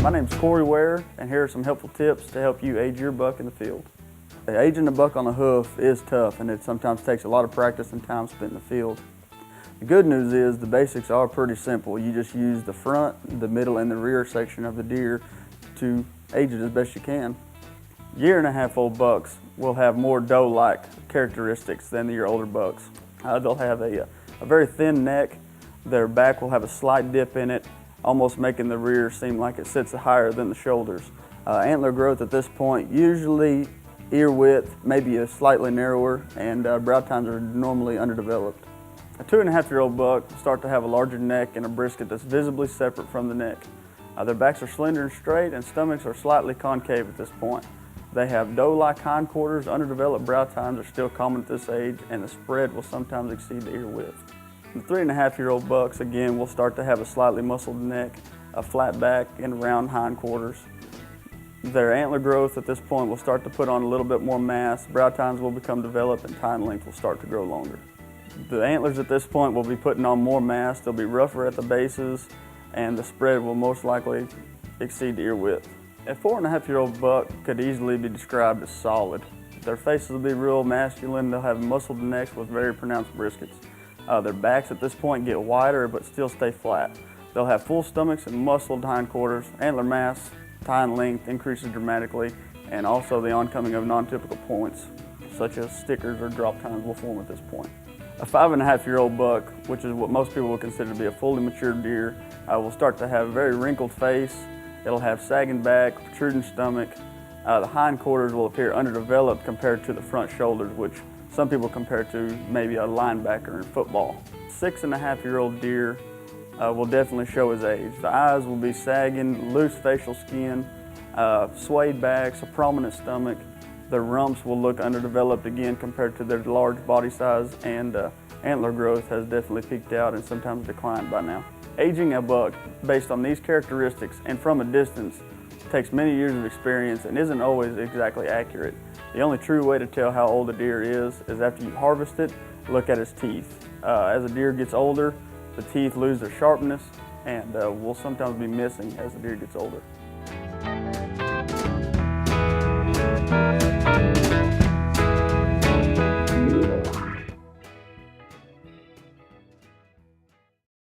My name's Corey Ware, and here are some helpful tips to help you age your buck in the field. Aging a buck on the hoof is tough, and it sometimes takes a lot of practice and time spent in the field. The good news is the basics are pretty simple. You just use the front, the middle, and the rear section of the deer to age it as best you can. Year-and-a-half-old bucks will have more doe-like characteristics than your older bucks. They'll have a very thin neck. Their back will have a slight dip in it, almost making the rear seem like it sits higher than the shoulders. Antler growth at this point, usually ear width, maybe a slightly narrower, and brow tines are normally underdeveloped. A 2.5-year-old buck will start to have a larger neck and a brisket that's visibly separate from the neck. Their backs are slender and straight, and stomachs are slightly concave at this point. They have doe-like hindquarters, underdeveloped brow tines are still common at this age, and the spread will sometimes exceed the ear width. The 3.5-year-old bucks, again, will start to have a slightly muscled neck, a flat back, and round hindquarters. Their antler growth at this point will start to put on a little bit more mass, brow tines will become developed, and tine length will start to grow longer. The antlers at this point will be putting on more mass, they'll be rougher at the bases, and the spread will most likely exceed the ear width. A 4.5-year-old buck could easily be described as solid. Their faces will be real masculine, they'll have muscled necks with very pronounced briskets. Their backs at this point get wider but still stay flat. They'll have full stomachs and muscled hindquarters. Antler mass, tine length increases dramatically, and also the oncoming of non-typical points, such as stickers or drop tines, will form at this point. A 5.5-year-old buck, which is what most people would consider to be a fully matured deer, will start to have a very wrinkled face. It'll have sagging back, protruding stomach. The hindquarters will appear underdeveloped compared to the front shoulders, which some people compare to maybe a linebacker in football. 6.5-year-old deer will definitely show his age. The eyes will be sagging, loose facial skin, swayed backs, a prominent stomach. Their rumps will look underdeveloped again compared to their large body size, and antler growth has definitely peaked out and sometimes declined by now. Aging a buck based on these characteristics and from a distance takes many years of experience and isn't always exactly accurate. The only true way to tell how old a deer is after you harvest it, look at its teeth. As a deer gets older, the teeth lose their sharpness and will sometimes be missing as the deer gets older.